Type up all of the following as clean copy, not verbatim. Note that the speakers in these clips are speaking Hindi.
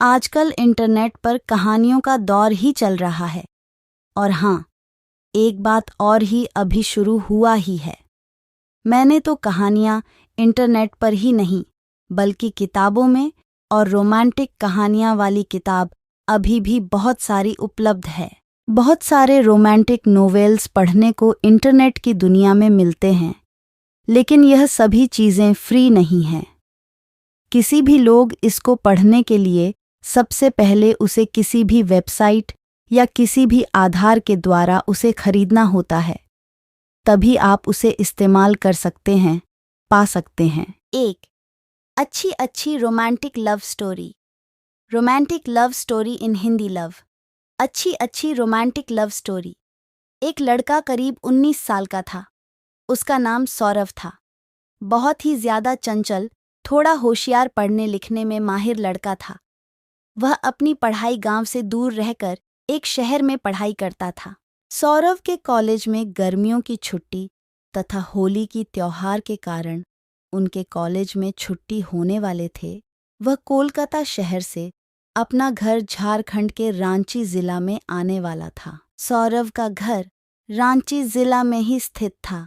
आजकल इंटरनेट पर कहानियों का दौर ही चल रहा है। और हाँ, एक बात और ही अभी शुरू हुआ ही है। मैंने तो कहानियाँ इंटरनेट पर ही नहीं, बल्कि किताबों में, और रोमांटिक कहानियाँ वाली किताब अभी भी बहुत सारी उपलब्ध है। बहुत सारे रोमांटिक नोवेल्स पढ़ने को इंटरनेट की दुनिया में मिलते हैं, लेकिन यह सभी चीज़ें फ्री नहीं हैं। किसी भी लोग इसको पढ़ने के लिए सबसे पहले उसे किसी भी वेबसाइट या किसी भी आधार के द्वारा उसे खरीदना होता है, तभी आप उसे इस्तेमाल कर सकते हैं, पा सकते हैं। एक अच्छी romantic love story. Romantic love story in Hindi love. अच्छी रोमांटिक लव स्टोरी। एक लड़का करीब 19 साल का था। उसका नाम सौरव था। बहुत ही ज्यादा चंचल, थोड़ा होशियार, पढ़ने लिखने में माहिर लड़का था। वह अपनी पढ़ाई गांव से दूर रहकर एक शहर में पढ़ाई करता था। सौरव के कॉलेज में गर्मियों की छुट्टी तथा होली की त्योहार के कारण उनके कॉलेज में छुट्टी होने वाले थे। वह कोलकाता शहर से अपना घर झारखंड के रांची जिला में आने वाला था। सौरव का घर रांची जिला में ही स्थित था।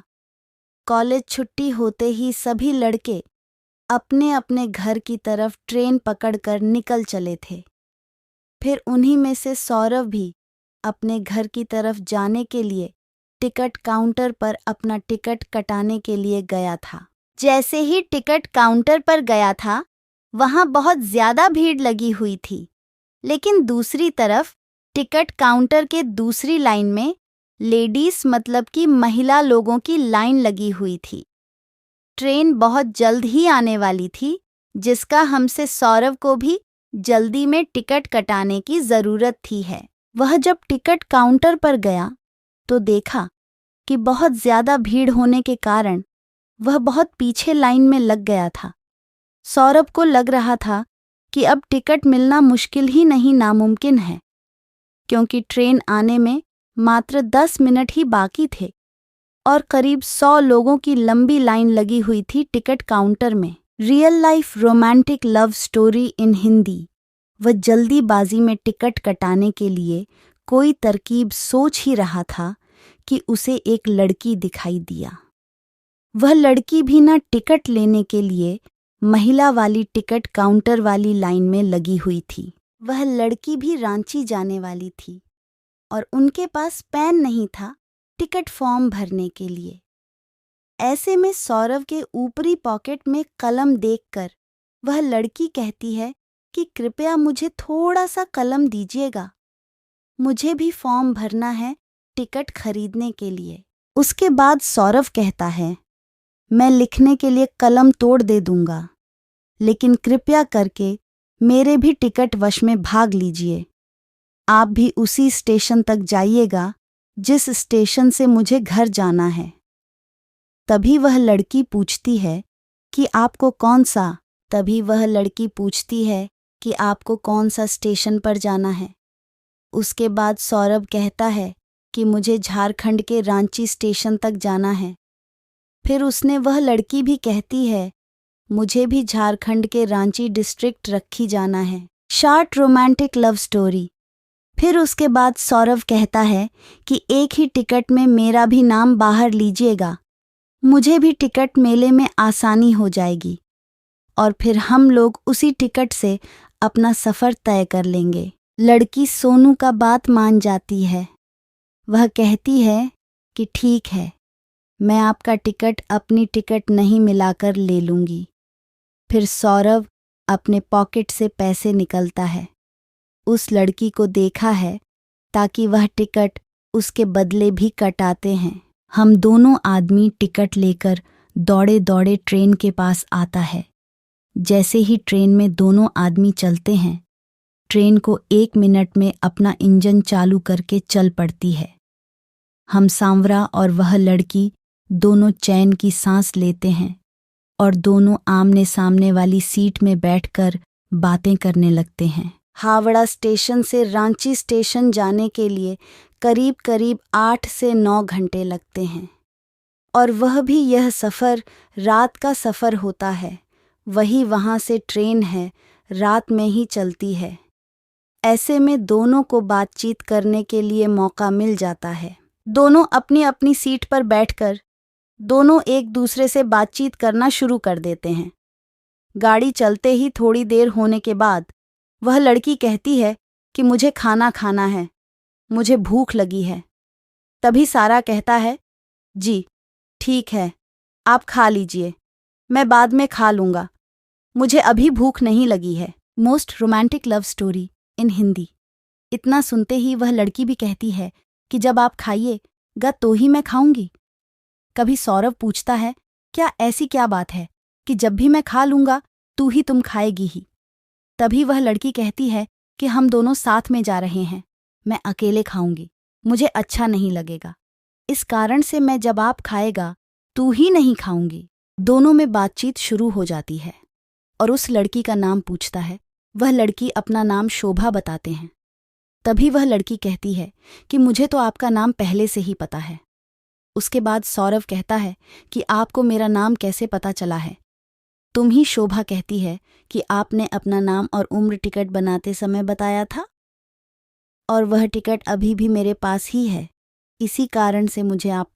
कॉलेज छुट्टी होते ही सभी लड़के अपने अपने घर की तरफ ट्रेन पकड़कर निकल चले थे। फिर उन्हीं में से सौरव भी अपने घर की तरफ जाने के लिए टिकट काउंटर पर अपना टिकट कटाने के लिए गया था। जैसे ही टिकट काउंटर पर गया था, वहां बहुत ज्यादा भीड़ लगी हुई थी, लेकिन दूसरी तरफ टिकट काउंटर के दूसरी लाइन में लेडीज मतलब कि महिला लोगों की लाइन लगी हुई थी। ट्रेन बहुत जल्द ही आने वाली थी, जिसका हमसे सौरव को भी जल्दी में टिकट कटाने की जरूरत थी है। वह जब टिकट काउंटर पर गया तो देखा कि बहुत ज्यादा भीड़ होने के कारण वह बहुत पीछे लाइन में लग गया था। सौरभ को लग रहा था कि अब टिकट मिलना मुश्किल ही नहीं नामुमकिन है, क्योंकि ट्रेन आने में मात्र 10 मिनट ही बाकी थे और करीब 100 लोगों की लंबी लाइन लगी हुई थी टिकट काउंटर में। Real life romantic love story in Hindi. वह जल्दीबाजी में टिकट कटाने के लिए कोई तरकीब सोच ही रहा था कि उसे एक लड़की दिखाई दिया। वह लड़की भी ना टिकट लेने के लिए महिला वाली टिकट काउंटर वाली लाइन में लगी हुई थी। वह लड़की भी रांची जाने वाली थी और उनके पास पेन नहीं था टिकट फॉर्म भरने के लिए। ऐसे में सौरव के ऊपरी पॉकेट में कलम देखकर वह लड़की कहती है कि कृपया मुझे थोड़ा सा कलम दीजिएगा, मुझे भी फॉर्म भरना है टिकट खरीदने के लिए। उसके बाद सौरव कहता है, मैं लिखने के लिए कलम तोड़ दे दूंगा, लेकिन कृपया करके मेरे भी टिकट वश में भाग लीजिए। आप भी उसी स्टेशन तक जाइएगा जिस स्टेशन से मुझे घर जाना है। तभी वह लड़की पूछती है कि आपको कौन सा स्टेशन पर जाना है। उसके बाद सौरभ कहता है कि मुझे झारखंड के रांची स्टेशन तक जाना है। फिर उसने वह लड़की भी कहती है, मुझे भी झारखंड के रांची डिस्ट्रिक्ट रखी जाना है। Short romantic love story. फिर उसके बाद सौरभ कहता है कि एक ही टिकट में मेरा भी नाम बाहर लीजिएगा, मुझे भी टिकट मेले में आसानी हो जाएगी और फिर हम लोग उसी टिकट से अपना सफ़र तय कर लेंगे। लड़की सोनू का बात मान जाती है। वह कहती है कि ठीक है, मैं आपका टिकट अपनी टिकट नहीं मिलाकर ले लूँगी। फिर सौरभ अपने पॉकेट से पैसे निकलता है। उस लड़की को देखा है ताकि वह टिकट उसके बदले भी कटाते हैं। हम दोनों आदमी टिकट लेकर दौड़े दौड़े ट्रेन के पास आता है। जैसे ही ट्रेन में दोनों आदमी चलते हैं, ट्रेन को 1 मिनट में अपना इंजन चालू करके चल पड़ती है। हम सांवरा और वह लड़की दोनों चैन की सांस लेते हैं और दोनों आमने सामने वाली सीट में बैठकर बातें करने लगते हैं। हावड़ा स्टेशन से रांची स्टेशन जाने के लिए करीब 8 से 9 घंटे लगते हैं और वह भी यह सफ़र रात का सफ़र होता है। वही वहाँ से ट्रेन है, रात में ही चलती है। ऐसे में दोनों को बातचीत करने के लिए मौका मिल जाता है। दोनों अपनी अपनी सीट पर बैठकर दोनों एक दूसरे से बातचीत करना शुरू कर देते हैं। गाड़ी चलते ही थोड़ी देर होने के बाद वह लड़की कहती है कि मुझे खाना खाना है, मुझे भूख लगी है। तभी सारा कहता है, जी ठीक है, आप खा लीजिए, मैं बाद में खा लूँगा, मुझे अभी भूख नहीं लगी है। Most romantic love story in Hindi. इतना सुनते ही वह लड़की भी कहती है कि जब आप खाइएगा तो ही मैं खाऊंगी। कभी सौरव पूछता है, क्या ऐसी क्या बात है कि जब भी मैं खा लूँगा तू ही तुम खाएगी ही। तभी वह लड़की कहती है कि हम दोनों साथ में जा रहे हैं, मैं अकेले खाऊंगी, मुझे अच्छा नहीं लगेगा, इस कारण से मैं जब आप खाएगा तू ही नहीं खाऊंगी। दोनों में बातचीत शुरू हो जाती है और उस लड़की का नाम पूछता है। वह लड़की अपना नाम शोभा बताते हैं। तभी वह लड़की कहती है कि मुझे तो आपका नाम पहले से ही पता है। उसके बाद सौरव कहता है कि आपको मेरा नाम कैसे पता चला है। तुम ही शोभा कहती है कि आपने अपना नाम और उम्र टिकट बनाते समय बताया था और वह टिकट अभी भी मेरे पास ही है, इसी कारण से मुझे आप